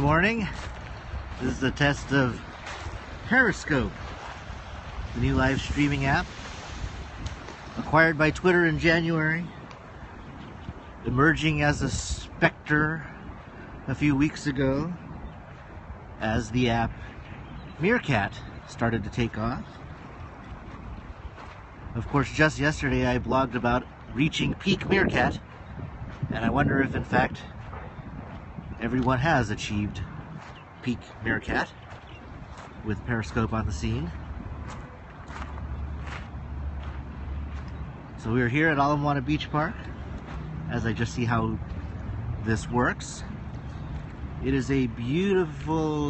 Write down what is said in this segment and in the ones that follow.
Good morning. This is a test of Periscope, the new live streaming app acquired by Twitter in January, emerging as a specter a few weeks ago as the app Meerkat started to take off. Of course, just yesterday I blogged about reaching peak Meerkat, and I wonder if in fact everyone has achieved peak Meerkat with Periscope on the scene. So we're here at Ala Moana Beach Park as I just see how this works. It is a beautiful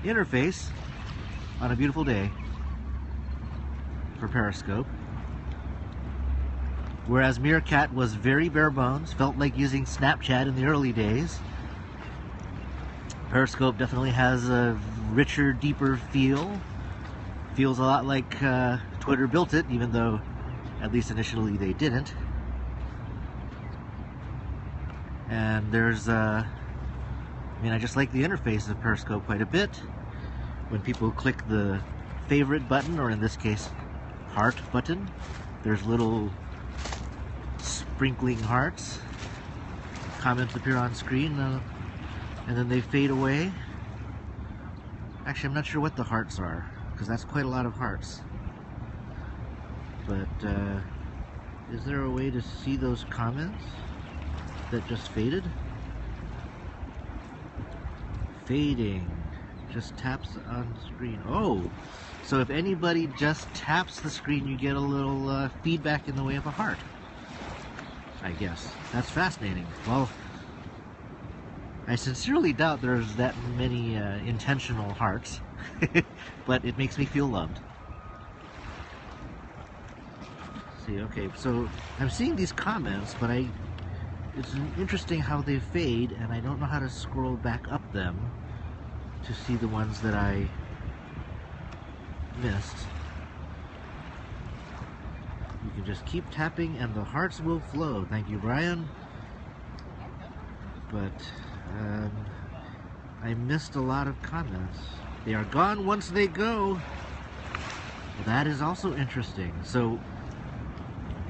interface on a beautiful day for Periscope. Whereas Meerkat was very bare bones, felt like using Snapchat in the early days, Periscope definitely has a richer, deeper feel. Feels a lot like Twitter built it, even though at least initially they didn't. And there's, I just like the interface of Periscope quite a bit. When people click the favorite button, or in this case, heart button, there's little sprinkling hearts. Comments appear on screen, and then they fade away. Actually, I'm not sure what the hearts are, because that's quite a lot of hearts. But is there a way to see those comments that just faded? Fading. Just taps on screen. Oh! So if anybody just taps the screen, you get a little feedback in the way of a heart, I guess. That's fascinating. Well, I sincerely doubt there's that many intentional hearts, but it makes me feel loved. See, okay, so I'm seeing these comments, but it's interesting how they fade, and I don't know how to scroll back up them to see the ones that I missed. You can just keep tapping and the hearts will flow. Thank you, Brian. But I missed a lot of comments. They are gone once they go. Well, that is also interesting. So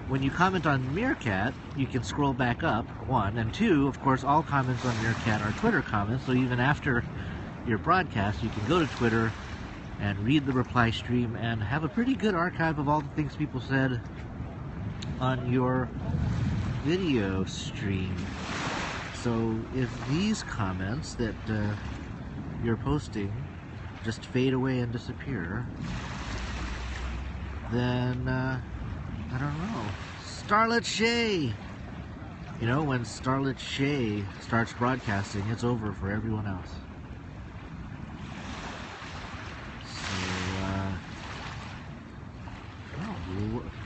when you comment on Meerkat, you can scroll back up, one, and two, of course, all comments on Meerkat are Twitter comments, so even after your broadcast, you can go to Twitter and read the reply stream and have a pretty good archive of all the things people said on your video stream. So if these comments that you're posting just fade away and disappear, then I don't know. Starlet Shay! You know, when Starlet Shay starts broadcasting, it's over for everyone else.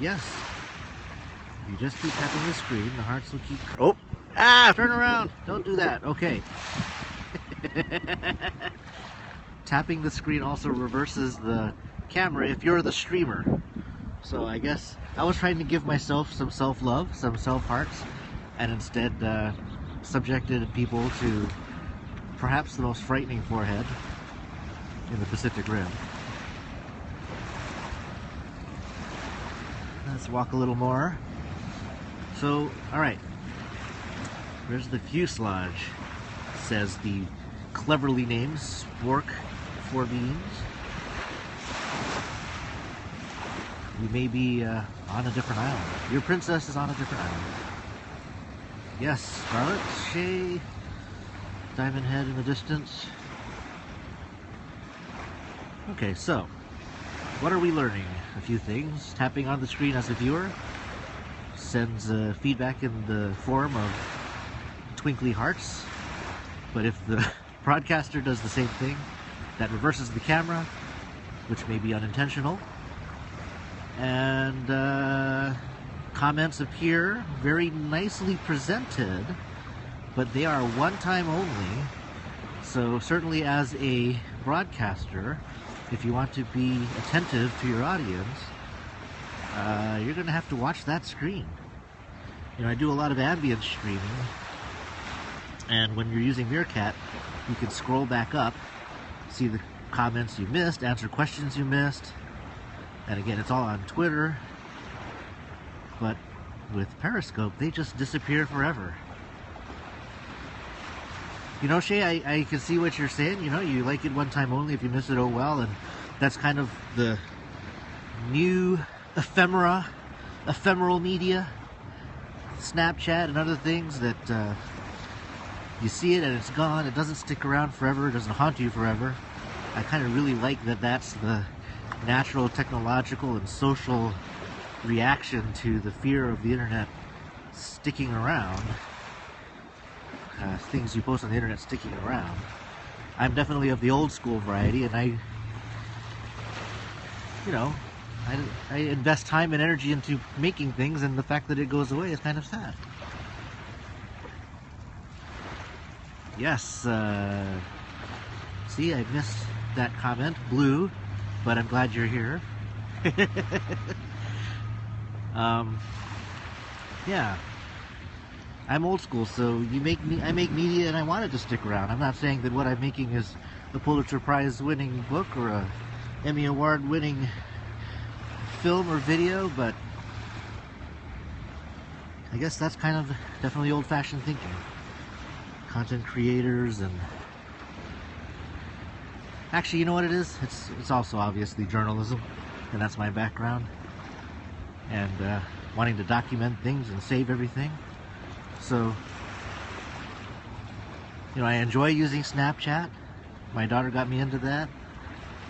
Yes. You just keep tapping the screen, the hearts will keep... Oh! Ah! Turn around! Don't do that. Okay. Tapping the screen also reverses the camera if you're the streamer. So I guess I was trying to give myself some self-love, some self-hearts, and instead subjected people to perhaps the most frightening forehead in the Pacific Rim. Let's walk a little more. So, alright. There's the fuselage, says the cleverly named Spork 4 Beans. We may be on a different island. Your princess is on a different island. Yes, Scarlet, Shay, Diamond Head in the distance. Okay, so what are we learning? A few things. Tapping on the screen as a viewer sends feedback in the form of twinkly hearts, but if the broadcaster does the same thing, that reverses the camera, which may be unintentional. And comments appear very nicely presented, but they are one time only. So certainly as a broadcaster, if you want to be attentive to your audience, you're going to have to watch that screen. You know, I do a lot of ambient streaming, And when you're using Meerkat, you can scroll back up, see the comments you missed, answer questions you missed. And again, it's all on Twitter. But with Periscope, they just disappear forever. You know, Shay, I can see what you're saying. You know, you like it one time only. If you miss it, oh well. And that's kind of the new ephemeral media, Snapchat and other things that you see it and it's gone. It doesn't stick around forever. It doesn't haunt you forever. I kind of really like that that's the natural, technological, and social reaction to the fear of the internet sticking around. Things you post on the internet sticking around. I'm definitely of the old school variety, and I invest time and energy into making things, and the fact that it goes away is kind of sad. Yes, see, I missed that comment, Blue, but I'm glad you're here. Yeah. I'm old school, so I make media and I want it to stick around. I'm not saying that what I'm making is a Pulitzer Prize winning book or a Emmy Award winning film or video, but I guess that's kind of definitely old-fashioned thinking. Content creators and actually, you know what it is? It's also obviously journalism, and that's my background. And wanting to document things and save everything. So, you know, I enjoy using Snapchat. My daughter got me into that.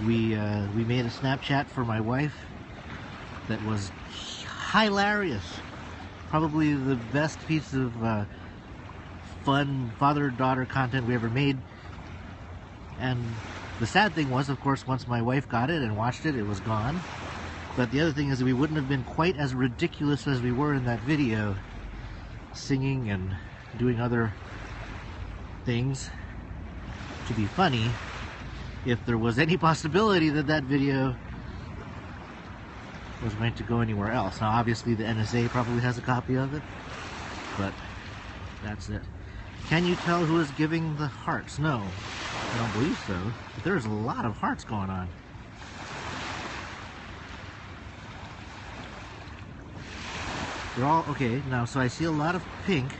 We made a Snapchat for my wife that was hilarious. Probably the best piece of fun father-daughter content we ever made. And the sad thing was, of course, once my wife got it and watched it, it was gone. But the other thing is that we wouldn't have been quite as ridiculous as we were in that video, singing and doing other things to be funny, if there was any possibility that that video was going to go anywhere else. Now obviously the NSA probably has a copy of it, but that's it. Can you tell who is giving the hearts? No, I don't believe so, but there's a lot of hearts going on. They're all okay now, so I see a lot of pink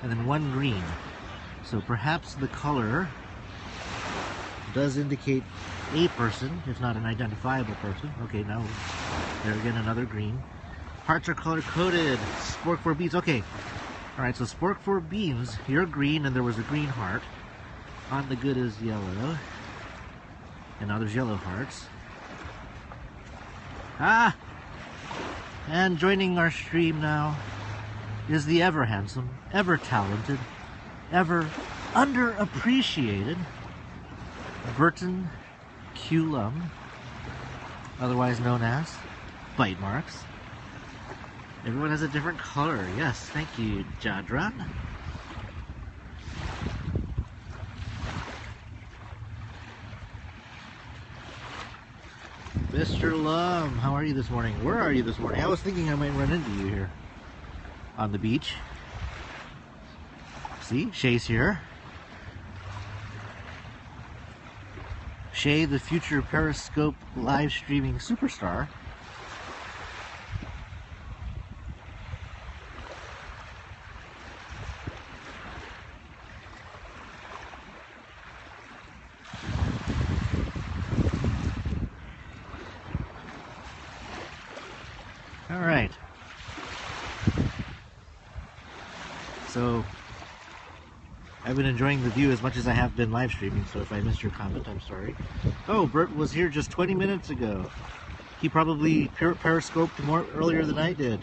and then one green, so perhaps the color does indicate a person, if not an identifiable person. Okay, now there again, another green. Hearts are color coded. Spork 4 beans. Okay, all right, so Spork 4 beans, you're green and there was a green heart. On the good is yellow, and now there's yellow hearts. Ah! And joining our stream now is the ever handsome, ever talented, ever underappreciated Burton Q. Lum, otherwise known as Bite Marks. Everyone has a different color. Yes, thank you, Jadran. Mr. Lum, how are you this morning? Where are you this morning? I was thinking I might run into you here on the beach. See, Shay's here. Shay, the future Periscope live streaming superstar. All right. So, I've been enjoying the view as much as I have been live streaming, so if I missed your comment, I'm sorry. Oh, Bert was here just 20 minutes ago. He probably periscoped more earlier than I did.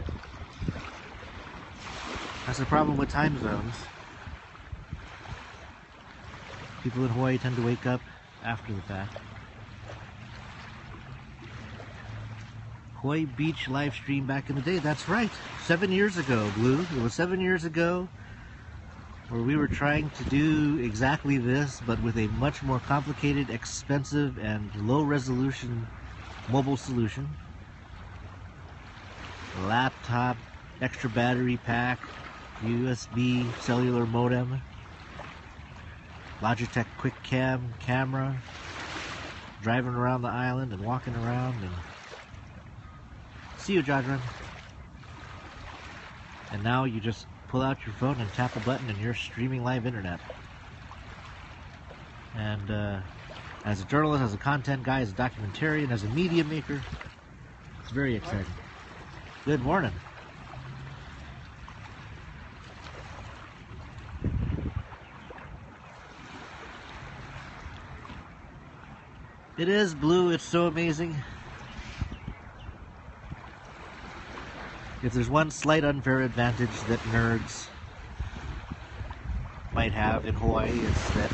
That's the problem with time zones. People in Hawaii tend to wake up after the fact. Hawaii Beach live stream back in the day. That's right. 7 years ago, Blue. It was 7 years ago where we were trying to do exactly this, but with a much more complicated, expensive, and low-resolution mobile solution. Laptop, extra battery pack, USB, cellular modem. Logitech quick cam camera, driving around the island and walking around. And see you, Jadran. And now you just pull out your phone and tap a button and you're streaming live internet. And as a journalist, as a content guy, as a documentarian, as a media maker, it's very exciting. Good morning. It is blue, it's so amazing. If there's one slight unfair advantage that nerds might have in Hawaii, it's that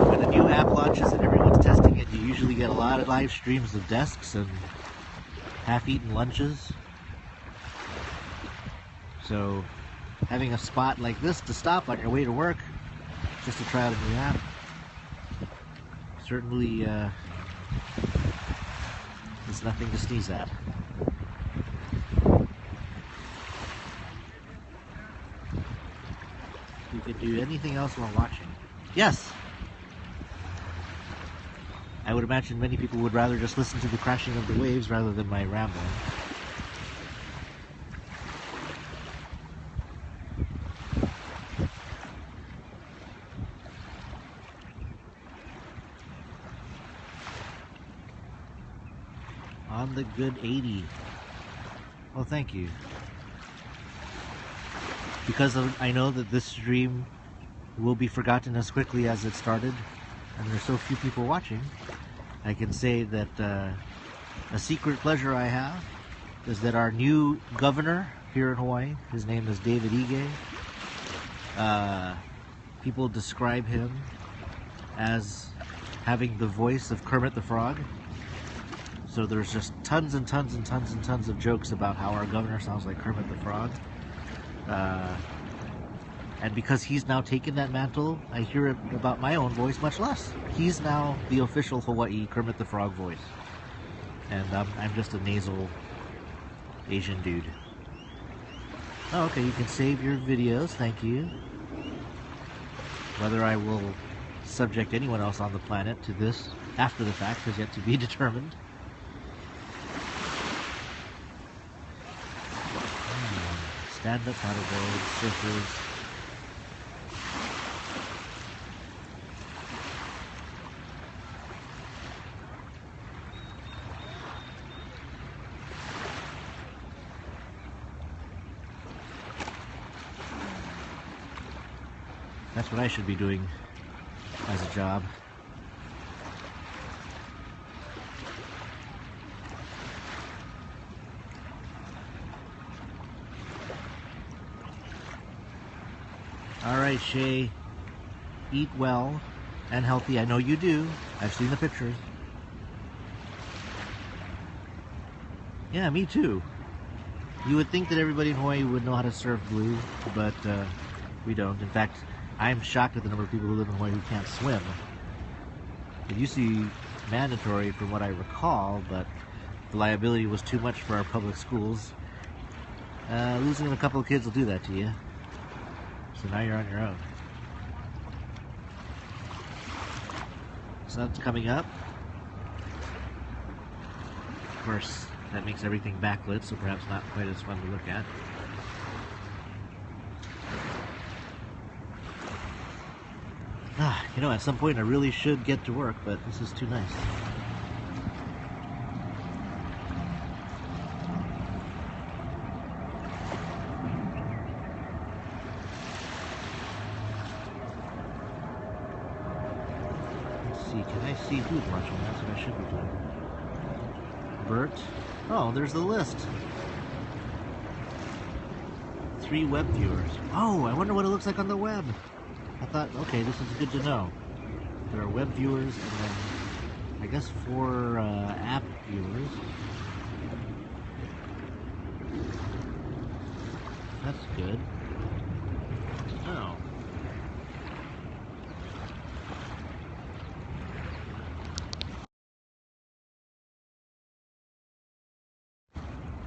when a new app launches and everyone's testing it, you usually get a lot of live streams of desks and half-eaten lunches. So having a spot like this to stop on your way to work just to try out a new app certainly is nothing to sneeze at. You could do anything else while watching. Yes! I would imagine many people would rather just listen to the crashing of the waves rather than my rambling. On the good 80. Well, thank you. Because I know that this stream will be forgotten as quickly as it started, and there's so few people watching, I can say that a secret pleasure I have is that our new governor here in Hawaii, his name is David Ige. People describe him as having the voice of Kermit the Frog. So there's just tons and tons and tons and tons of jokes about how our governor sounds like Kermit the Frog. And because he's now taken that mantle, I hear it about my own voice much less. He's now the official Hawaii Kermit the Frog voice. And I'm just a nasal Asian dude. Oh, okay, you can save your videos, thank you. Whether I will subject anyone else on the planet to this after the fact is yet to be determined. Stand-up paddleboards, surfers. That's what I should be doing as a job. Alright, Shay. Eat well and healthy. I know you do. I've seen the pictures. Yeah, me too. You would think that everybody in Hawaii would know how to surf blue, but we don't. In fact, I'm shocked at the number of people who live in Hawaii who can't swim. It used to be mandatory from what I recall, but the liability was too much for our public schools. Losing a couple of kids will do that to you. So now you're on your own. Sun's coming up. Of course, that makes everything backlit, so perhaps not quite as fun to look at. You know, at some point I really should get to work, but this is too nice. Can I see who's watching? That's what I should be doing. Bert. Oh, there's the list. 3 web viewers. Oh, I wonder what it looks like on the web. I thought, okay, this is good to know. There are web viewers and then, I guess, 4 app viewers. That's good. Oh.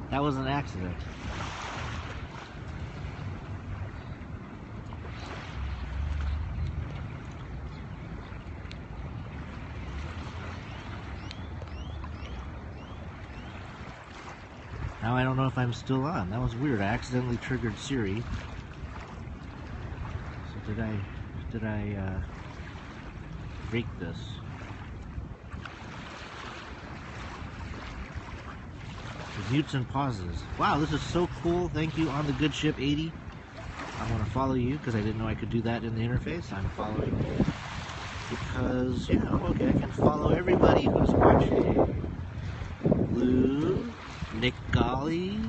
That was an accident. Now I don't know if I'm still on. That was weird. I accidentally triggered Siri. So did I break this? Mutes and pauses. Wow, this is so cool. Thank you, On the Good Ship 80. I want to follow you because I didn't know I could do that in the interface. I'm following you because, yeah, okay, I can follow everybody who's watching. Blue, Nick Golly,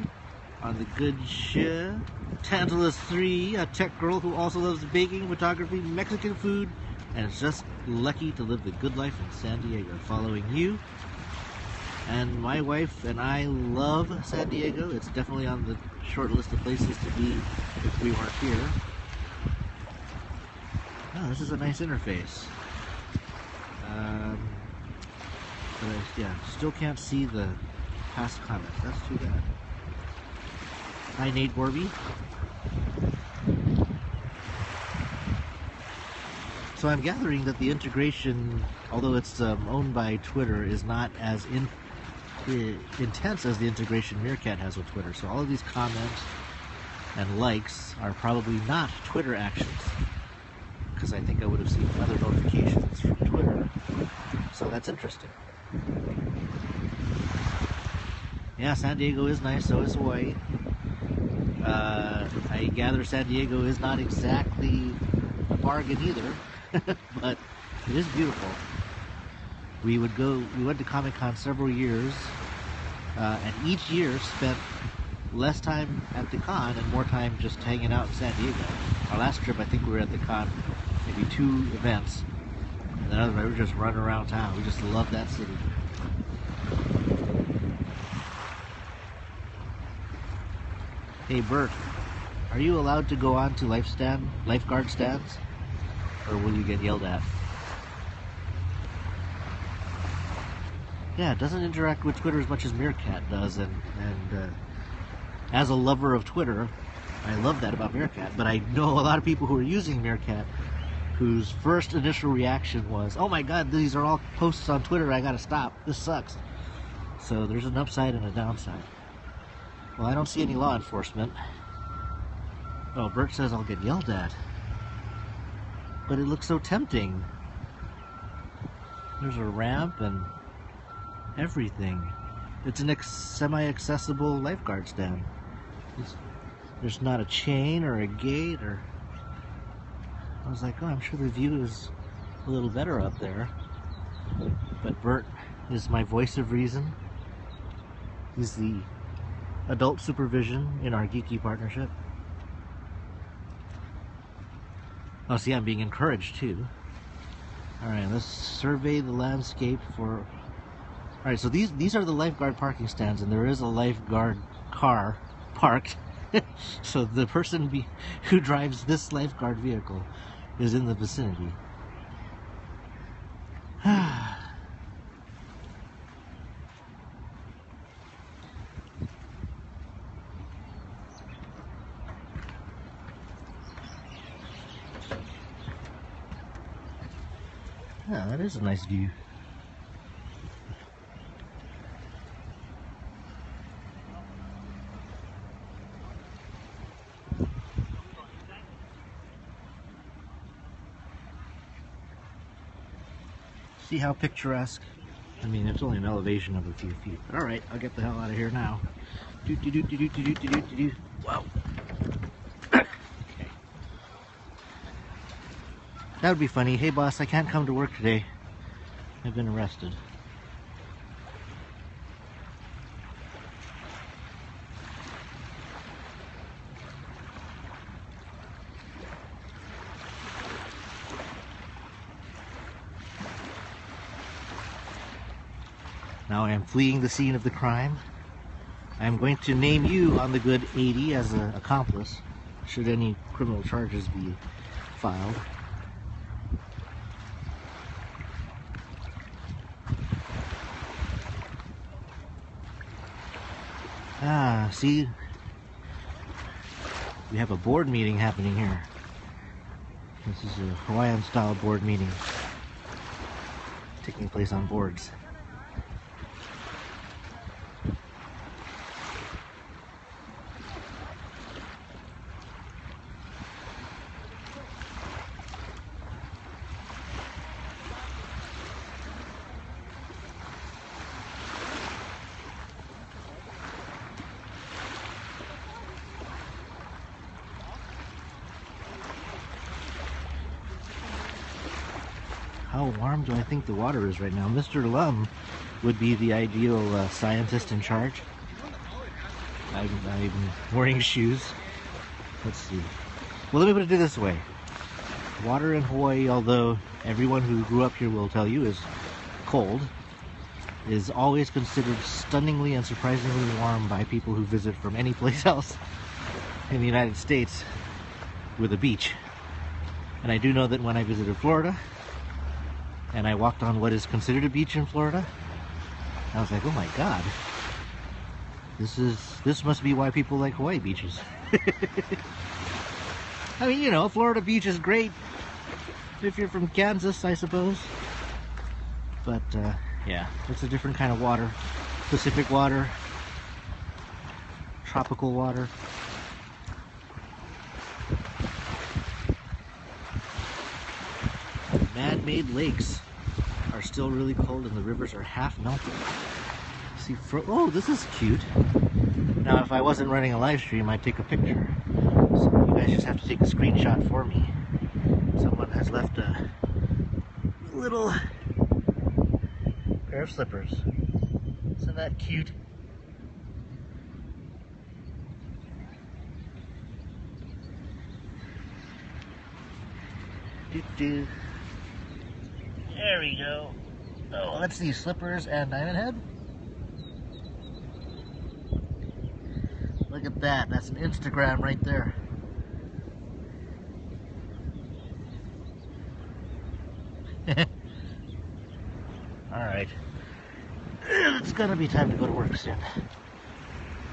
On the Good Ship, Tantalus 3, a tech girl who also loves baking, photography, Mexican food, and is just lucky to live the good life in San Diego. Following you. And my wife and I love San Diego. It's definitely on the short list of places to be if we weren't here. Oh, this is a nice interface. But yeah, still can't see the past comments. That's too bad. Hi, Nate Borby. So I'm gathering that the integration, although it's owned by Twitter, is not as intense as the integration Meerkat has with Twitter. So all of these comments and likes are probably not Twitter actions, because I think I would have seen other notifications from Twitter. So that's interesting. Yeah, San Diego is nice, so is Hawaii. I gather San Diego is not exactly a bargain either, but it is beautiful. We went to Comic-Con several years, and each year spent less time at the con and more time just hanging out in San Diego. Our last trip, I think we were at the con maybe 2 events, and then otherwise we were just running around town. We just love that city. Hey Bert, are you allowed to go on to lifeguard stands, or will you get yelled at? Yeah, it doesn't interact with Twitter as much as Meerkat does, and as a lover of Twitter, I love that about Meerkat, but I know a lot of people who are using Meerkat whose first initial reaction was, oh my god, these are all posts on Twitter, I gotta stop, this sucks. So there's an upside and a downside. Well, I don't see any law enforcement. Oh, Bert says I'll get yelled at. But it looks so tempting. There's a ramp and everything. It's an semi-accessible lifeguard stand. There's not a chain or a gate or... I was like, oh, I'm sure the view is a little better up there. But Bert is my voice of reason. He's the adult supervision in our geeky partnership. Oh, see, I'm being encouraged too. Alright, let's survey the landscape for... Alright, so these are the lifeguard parking stands, and there is a lifeguard car parked. So the person who drives this lifeguard vehicle is in the vicinity. Yeah, that is a nice view. See how picturesque? I mean, it's only an elevation of a few feet. But alright, I'll get the hell out of here now. Wow. Okay. That would be funny. Hey boss, I can't come to work today. I've been arrested. Now I am fleeing the scene of the crime. I am going to name you On the Good 80 as an accomplice, should any criminal charges be filed. Ah, see? We have a board meeting happening here. This is a Hawaiian-style board meeting taking place on boards. how warm do I think the water is right now? Mr. Lum would be the ideal scientist in charge. I'm wearing shoes. Let's see. Well, let me put it this way. Water in Hawaii, although everyone who grew up here will tell you is cold, is always considered stunningly and surprisingly warm by people who visit from any place else in the United States with a beach. And I do know that when I visited Florida and I walked on what is considered a beach in Florida, I was like, oh my God, this must be why people like Hawaii beaches. I mean, you know, Florida beach is great if you're from Kansas, I suppose. But yeah, it's a different kind of water. Pacific water, tropical water. Man-made lakes are still really cold and the rivers are half melted. See, oh, this is cute. Now, if I wasn't running a live stream, I'd take a picture. So you guys just have to take a screenshot for me. Someone has left a little pair of slippers. Isn't that cute? Doo-doo. There we go. Oh, let's see, slippers and diamond head. Look at that. That's an Instagram right there. Alright. It's gonna be time to go to work soon.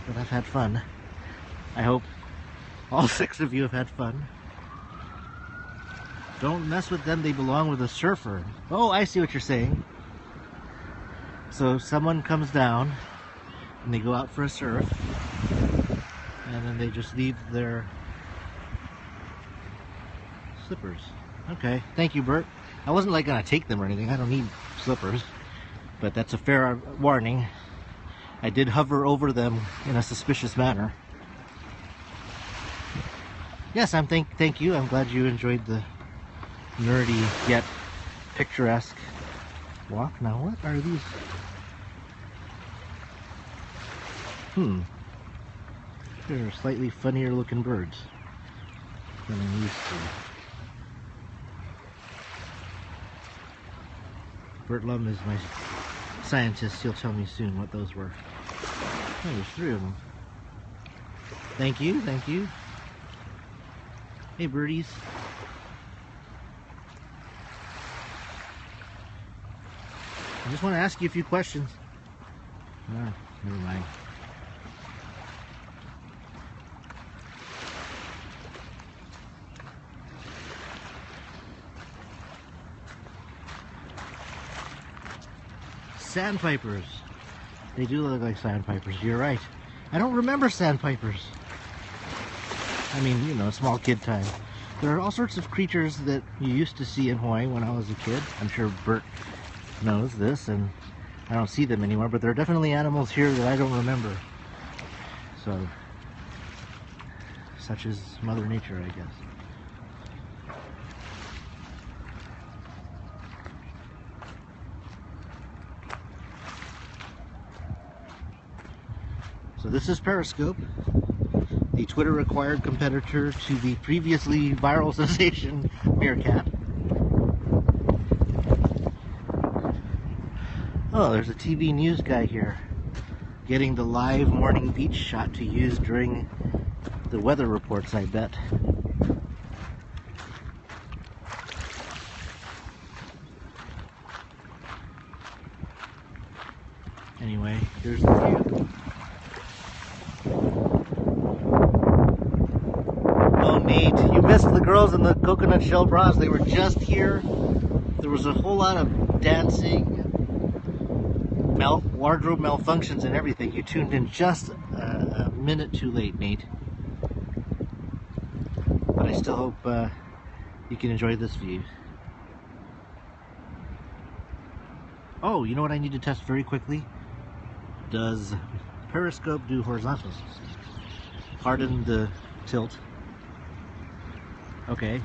But I've had fun. I hope all 6 of you have had fun. Don't mess with them, they belong with a surfer. Oh, I see what you're saying. So someone comes down and they go out for a surf and then they just leave their slippers. Okay, thank you, Bert. I wasn't like gonna take them or anything. I don't need slippers, but that's a fair warning. I did hover over them in a suspicious manner. Yes, thank you. I'm glad you enjoyed the nerdy yet picturesque walk. Now, what are these? They're slightly funnier looking birds than I'm used to. Bert Lum is my scientist. He'll tell me soon what those were. Oh, there's 3 of them. Thank you, thank you. Hey, birdies. I just want to ask you a few questions. Ah, never mind. Sandpipers. They do look like sandpipers. You're right. I don't remember sandpipers. I mean, you know, small kid time. There are all sorts of creatures that you used to see in Hawaii when I was a kid. I'm sure Bert knows this, and I don't see them anymore, but there are definitely animals here that I don't remember. So, such is Mother Nature, I guess. So this is Periscope, the Twitter-acquired competitor to the previously viral sensation Meerkat. Oh, there's a TV news guy here, getting the live morning beach shot to use during the weather reports, I bet. Anyway, here's the view. Oh, Nate, you missed the girls in the coconut shell bras. They were just here. There was a whole lot of dancing, wardrobe malfunctions and everything. You tuned in just a minute too late, Nate. But I still hope you can enjoy this view. Oh, you know what I need to test very quickly? Does Periscope do horizontal? Pardon the tilt. Okay.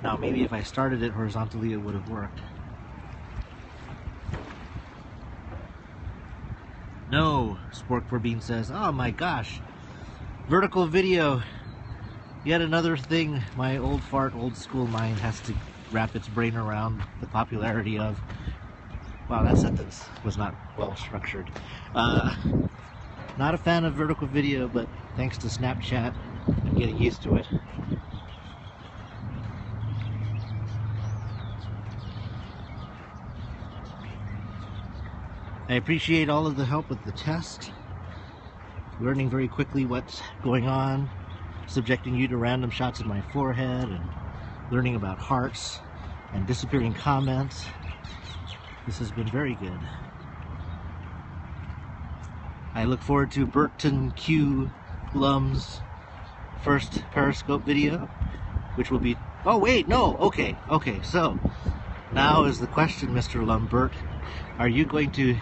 Now maybe if I started it horizontally it would have worked. No, Spork for Bean says, oh my gosh, vertical video. Yet another thing my old fart, old school mind has to wrap its brain around the popularity of. Wow, that sentence was not well structured. Not a fan of vertical video, but thanks to Snapchat, I'm getting used to it. I appreciate all of the help with the test, learning very quickly what's going on, subjecting you to random shots of my forehead, and learning about hearts and disappearing comments. This has been very good. I look forward to Burton Q. Lum's first Periscope video, which will be... Oh wait, no, okay, so now is the question, Mr. Lumbert. Are you going to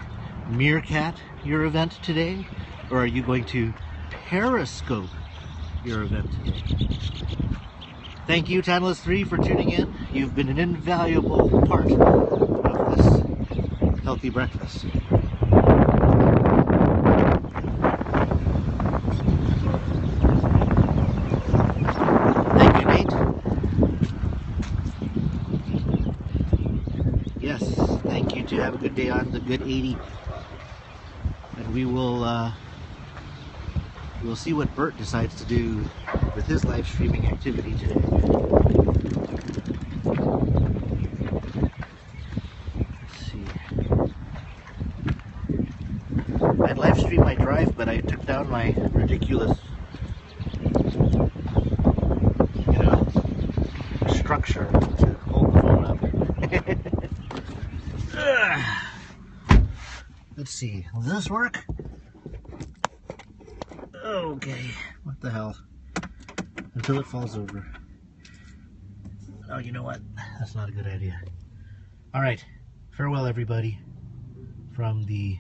meerkat your event today, or are you going to Periscope your event today? Thank you, Tantalus 3, for tuning in. You've been an invaluable part of this healthy breakfast. Thank you, Nate. Yes, thank you too. Have a good day on the good 80. And we'll see what Bert decides to do with his live streaming activity today. Let's see. I'd live stream my drive, but I took down my ridiculous, structure to hold the phone up. Let's see. Will this work? Okay. What the hell? Until it falls over. Oh, you know what? That's not a good idea. Alright. Farewell, everybody. From the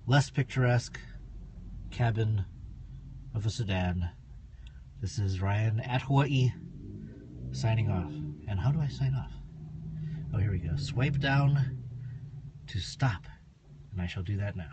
less picturesque cabin of a sedan. This is Ryan at Hawaii signing off. And how do I sign off? Oh, here we go. Swipe down to stop. And I shall do that now.